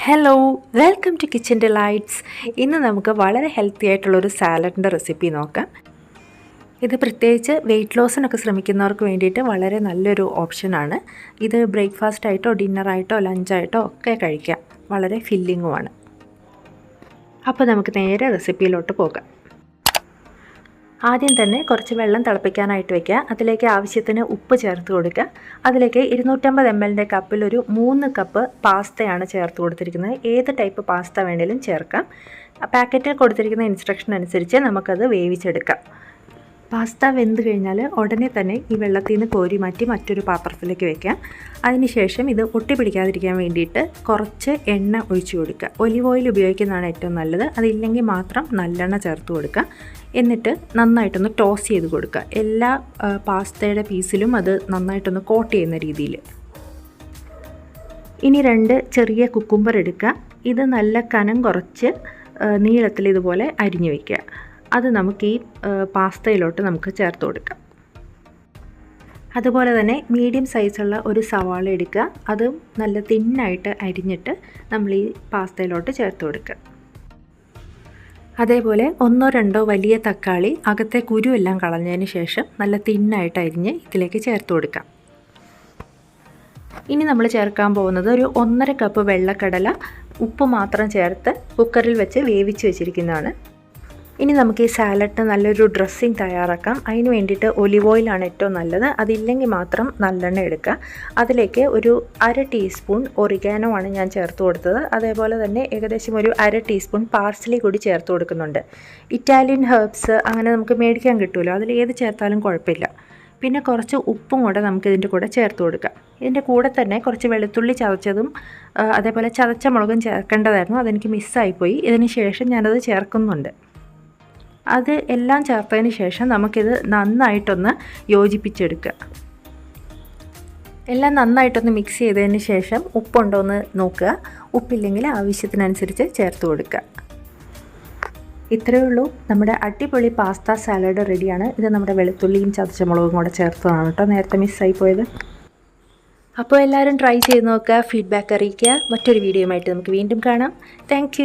Hello, welcome to kitchen delights. ഇന്ന് നമുക്ക് വളരെ ഹെൽത്തി ആയിട്ടുള്ളൊരു സാലഡിൻ്റെ റെസിപ്പി നോക്കാം. ഇത് പ്രത്യേകിച്ച് വെയിറ്റ് ലോസിനൊക്കെ ശ്രമിക്കുന്നവർക്ക് വേണ്ടിയിട്ട് വളരെ നല്ലൊരു ഓപ്ഷനാണ്. ഇത് ബ്രേക്ക്ഫാസ്റ്റ് ആയിട്ടോ ഡിന്നറായിട്ടോ ലഞ്ചായിട്ടോ ഒക്കെ കഴിക്കാം. വളരെ ഫില്ലിങ്ങുമാണ്. അപ്പോൾ നമുക്ക് നേരെ റെസിപ്പിയിലോട്ട് പോകാം. ആദ്യം തന്നെ കുറച്ച് വെള്ളം തിളപ്പിക്കാനായിട്ട് വയ്ക്കുക. അതിലേക്ക് ആവശ്യത്തിന് ഉപ്പ് ചേർത്ത് കൊടുക്കുക. അതിലേക്ക് 250 ml കപ്പിൽ ഒരു 3 കപ്പ് പാസ്തയാണ് ചേർത്ത് കൊടുത്തിരിക്കുന്നത്. ഏത് ടൈപ്പ് പാസ്ത വേണേലും ചേർക്കാം. പാക്കറ്റിൽ കൊടുത്തിരിക്കുന്ന ഇൻസ്ട്രക്ഷൻ അനുസരിച്ച് നമുക്കത് വേവിച്ചെടുക്കാം. പാസ്ത വെന്ത് കഴിഞ്ഞാൽ ഉടനെ തന്നെ ഈ വെള്ളത്തിൽ നിന്ന് കോരി മാറ്റി മറ്റൊരു പാത്രത്തിലേക്ക് വെക്കാം. അതിനുശേഷം ഇത് ഒട്ടി പിടിക്കാതിരിക്കാൻ വേണ്ടിയിട്ട് കുറച്ച് എണ്ണ ഒഴിച്ചു കൊടുക്കുക. ഒലിവ് ഓയിൽ ഉപയോഗിക്കുന്നതാണ് ഏറ്റവും നല്ലത്. അതില്ലെങ്കിൽ മാത്രം നല്ലെണ്ണ ചേർത്ത് കൊടുക്കുക. എന്നിട്ട് നന്നായിട്ടൊന്ന് ടോസ് ചെയ്ത് കൊടുക്കുക. എല്ലാ പാസ്തയുടെ പീസിലും അത് നന്നായിട്ടൊന്ന് കോട്ട് ചെയ്യുന്ന രീതിയിൽ. ഇനി 2 ചെറിയ കുക്കുംബർ എടുക്കുക. ഇത് നല്ല കനം കുറച്ച് നീളത്തിൽ ഇതുപോലെ അരിഞ്ഞു വയ്ക്കുക. അത് നമുക്ക് ഈ പാസ്തയിലോട്ട് നമുക്ക് ചേർത്ത് കൊടുക്കാം. അതുപോലെ തന്നെ മീഡിയം സൈസുള്ള ഒരു സവാള എടുക്കുക. അതും നല്ല തിന്നായിട്ട് അരിഞ്ഞിട്ട് നമ്മൾ ഈ പാസ്തയിലോട്ട് ചേർത്ത് കൊടുക്കുക. അതേപോലെ 1-2 വലിയ തക്കാളി അകത്തെ കുരുവെല്ലാം കളഞ്ഞതിന് ശേഷം നല്ല തിന്നായിട്ട് അരിഞ്ഞ് ഇതിലേക്ക് ചേർത്ത് കൊടുക്കാം. ഇനി നമ്മൾ ചേർക്കാൻ പോകുന്നത് ഒരു 1.5 കപ്പ് വെള്ളക്കടല ഉപ്പ് മാത്രം ചേർത്ത് കുക്കറിൽ വെച്ച് വേവിച്ച് വെച്ചിരിക്കുന്നതാണ്. ഇനി നമുക്ക് ഈ സാലഡിന് നല്ലൊരു ഡ്രസ്സിങ് തയ്യാറാക്കാം. അതിന് വേണ്ടിയിട്ട് ഒലിവ് ഓയിലാണ് ഏറ്റവും നല്ലത്. അതില്ലെങ്കിൽ മാത്രം നല്ലെണ്ണ എടുക്കുക. അതിലേക്ക് ഒരു 1/2 ടീസ്പൂൺ ഒറിഗാനോ ആണ് ഞാൻ ചേർത്ത് കൊടുത്തത്. അതേപോലെ തന്നെ ഏകദേശം ഒരു 1/2 ടീസ്പൂൺ പാർസ്ലി കൂടി ചേർത്ത് കൊടുക്കുന്നുണ്ട്. ഇറ്റാലിയൻ ഹെർബ്സ് അങ്ങനെ നമുക്ക് മേടിക്കാൻ കിട്ടുമല്ലോ, അതിൽ ഏത് ചേർത്താലും കുഴപ്പമില്ല. പിന്നെ കുറച്ച് ഉപ്പും കൂടെ നമുക്ക് ഇതിൻ്റെ കൂടെ ചേർത്ത് കൊടുക്കാം. ഇതിൻ്റെ കൂടെ തന്നെ കുറച്ച് വെളുത്തുള്ളി ചതച്ചതും അതേപോലെ ചതച്ച മുളകും ചേർക്കേണ്ടതായിരുന്നു. അതെനിക്ക് മിസ്സായിപ്പോയി. ഇതിന് ശേഷം ഞാനത് ചേർക്കുന്നുണ്ട്. അത് എല്ലാം ചേർത്തതിന് ശേഷം നമുക്കിത് നന്നായിട്ടൊന്ന് യോജിപ്പിച്ചെടുക്കുക. എല്ലാം നന്നായിട്ടൊന്ന് മിക്സ് ചെയ്തതിന് ശേഷം ഉപ്പുണ്ടോ എന്ന് നോക്കുക. ഉപ്പില്ലെങ്കിൽ ആവശ്യത്തിനനുസരിച്ച് ചേർത്ത് കൊടുക്കുക. ഇത്രയേ ഉള്ളൂ. നമ്മുടെ അടിപൊളി പാസ്ത സാലഡ് റെഡിയാണ്. ഇത് നമ്മുടെ വെളുത്തുള്ളിയും ചതച്ചമുളകും കൂടെ ചേർത്തതാണ് കേട്ടോ, നേരത്തെ മിസ്സായി പോയത്. അപ്പോൾ എല്ലാവരും ട്രൈ ചെയ്ത് നോക്കുക, ഫീഡ്ബാക്ക് അറിയിക്കുക. മറ്റൊരു വീഡിയോയുമായിട്ട് നമുക്ക് വീണ്ടും കാണാം. താങ്ക്